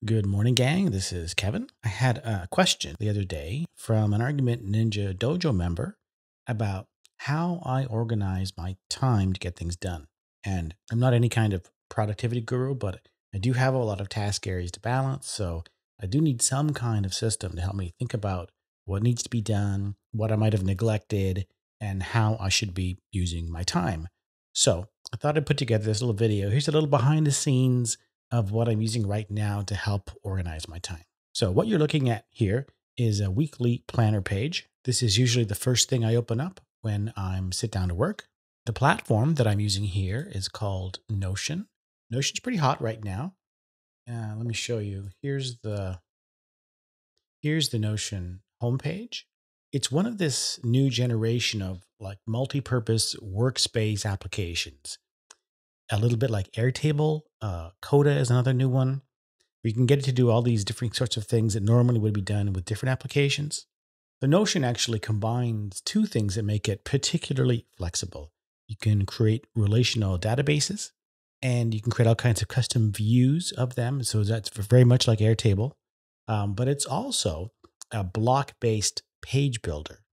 Good morning, gang. This is Kevin. I had a question the other day from an Argument Ninja Dojo member about how I organize my time to get things done. And I'm not any kind of productivity guru, but I do have a lot of task areas to balance. So I do need some kind of system to help me think about what needs to be done, what I might have neglected, and how I should be using my time. So I thought I'd put together this little video. Here's a little behind the scenes of what I'm using right now to help organize my time. So what you're looking at here is a weekly planner page. This is usually the first thing I open up when I'm sit down to work. The platform that I'm using here is called Notion. Notion's pretty hot right now. Let me show you. Here's the Notion homepage. It's one of this new generation of like multi-purpose workspace applications. A little bit like Airtable. Coda is another new one. You can get it to do all these different sorts of things that normally would be done with different applications. The Notion actually combines two things that make it particularly flexible. You can create relational databases, and you can create all kinds of custom views of them. So that's very much like Airtable. But it's also a block-based page builder,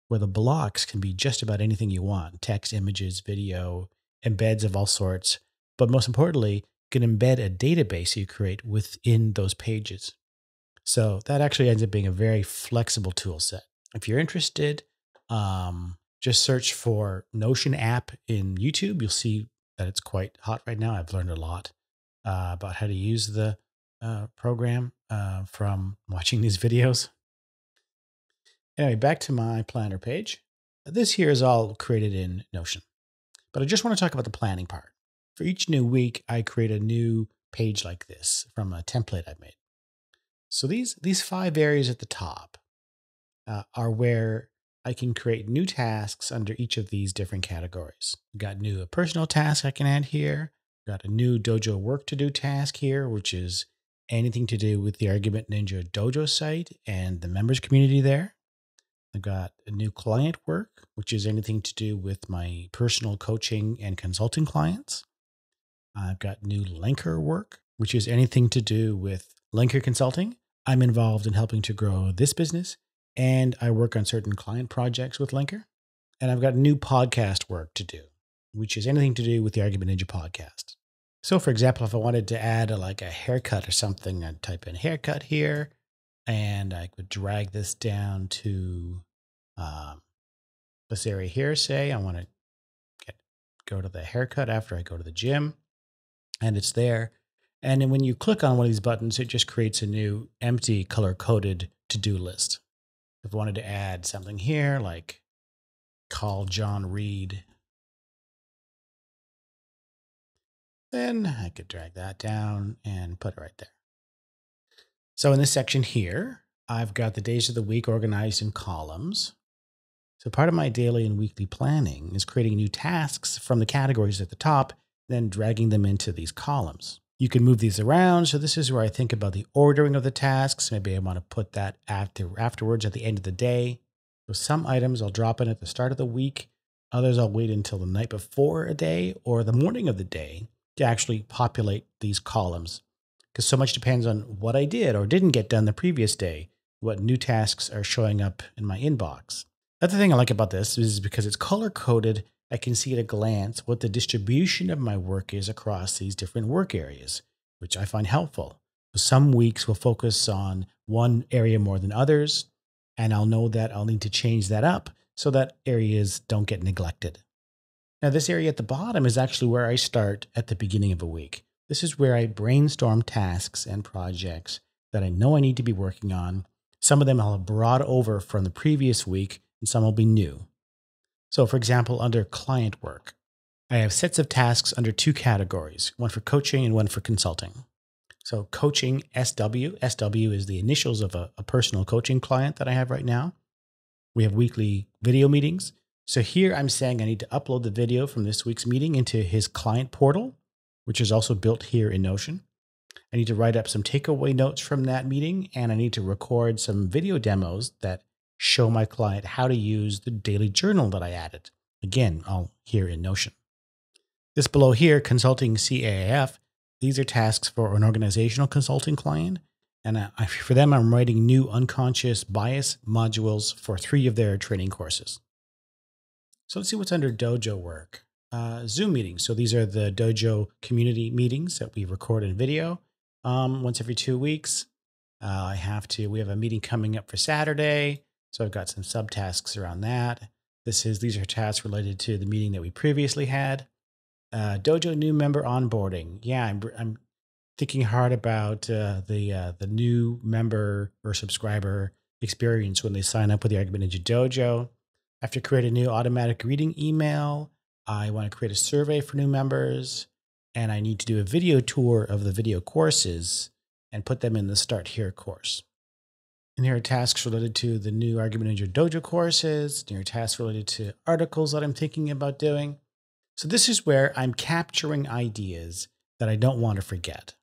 where the blocks can be just about anything you want: text, images, video, embeds of all sorts. But most importantly, you can embed a database you create within those pages. So that actually ends up being a very flexible tool set. If you're interested, just search for Notion app in YouTube. You'll see that it's quite hot right now. I've learned a lot about how to use the program from watching these videos. Anyway, back to my planner page. This here is all created in Notion. But I just want to talk about the planning part. For each new week, I create a new page like this from a template I made. So these 5 areas at the top are where I can create new tasks under each of these different categories. I've got new personal tasks I can add here. I've got a new dojo work to do task here, which is anything to do with the Argument Ninja Dojo site and the members community there. I've got a new client work, which is anything to do with my personal coaching and consulting clients. I've got new linker work, which is anything to do with linker consulting. I'm involved in helping to grow this business, and I work on certain client projects with linker. And I've got new podcast work to do, which is anything to do with the Argument Ninja podcast. So for example, if I wanted to add a haircut or something, I'd type in haircut here, and I could drag this down to this area here. Say I want to go to the haircut after I go to the gym, and it's there. And then when you click on one of these buttons, it just creates a new empty color-coded to-do list. If I wanted to add something here, like call John Reed, then I could drag that down and put it right there. So in this section here, I've got the days of the week organized in columns. So part of my daily and weekly planning is creating new tasks from the categories at the top, then dragging them into these columns. You can move these around. So this is where I think about the ordering of the tasks. Maybe I want to put that afterwards at the end of the day. So some items I'll drop in at the start of the week. Others I'll wait until the night before a day or the morning of the day to actually populate these columns, because so much depends on what I did or didn't get done the previous day, what new tasks are showing up in my inbox. Another thing I like about this is because it's color-coded, I can see at a glance what the distribution of my work is across these different work areas, which I find helpful. Some weeks will focus on one area more than others, and I'll know that I'll need to change that up so that areas don't get neglected. Now, this area at the bottom is actually where I start at the beginning of a week. This is where I brainstorm tasks and projects that I know I need to be working on. Some of them I'll have brought over from the previous week, and some will be new. So for example, under client work, I have sets of tasks under 2 categories, one for coaching and one for consulting. So coaching SW is the initials of a personal coaching client that I have right now. We have weekly video meetings. So here I'm saying I need to upload the video from this week's meeting into his client portal, which is also built here in Notion. I need to write up some takeaway notes from that meeting, and I need to record some video demos that show my client how to use the daily journal that I added. Again, all here in Notion. This below here, consulting CAAF, These are tasks for an organizational consulting client. And for them, I'm writing new unconscious bias modules for 3 of their training courses. So let's see what's under dojo work. Zoom meetings. So these are the dojo community meetings that we record in video once every 2 weeks. We have a meeting coming up for Saturday. So I've got some subtasks around that. These are tasks related to the meeting that we previously had. Dojo new member onboarding. Yeah, I'm thinking hard about the new member or subscriber experience when they sign up with the Argument Ninja Dojo. I have to create a new automatic greeting email. I want to create a survey for new members, and I need to do a video tour of the video courses and put them in the Start Here course. And here are tasks related to the new Argument Ninja Dojo courses. Here are tasks related to articles that I'm thinking about doing. So this is where I'm capturing ideas that I don't want to forget.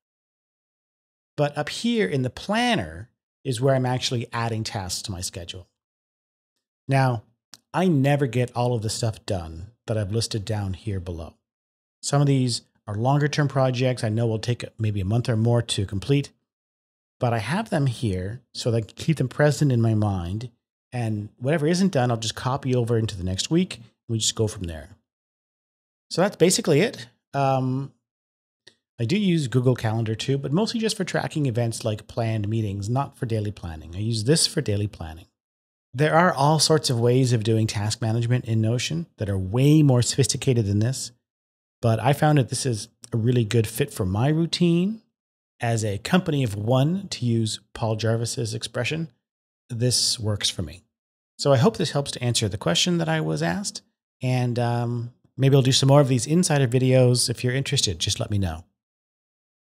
But up here in the planner is where I'm actually adding tasks to my schedule. Now, I never get all of the stuff done that I've listed down here below. Some of these are longer term projects I know will take maybe a month or more to complete, but I have them here so that I can keep them present in my mind, and whatever isn't done, I'll just copy over into the next week, and we just go from there. So that's basically it. I do use Google Calendar too, but mostly just for tracking events like planned meetings, not for daily planning. I use this for daily planning. There are all sorts of ways of doing task management in Notion that are way more sophisticated than this, but I found that this is a really good fit for my routine. As a company of one, to use Paul Jarvis's expression, this works for me. So I hope this helps to answer the question that I was asked, and maybe I'll do some more of these insider videos. If you're interested, just let me know.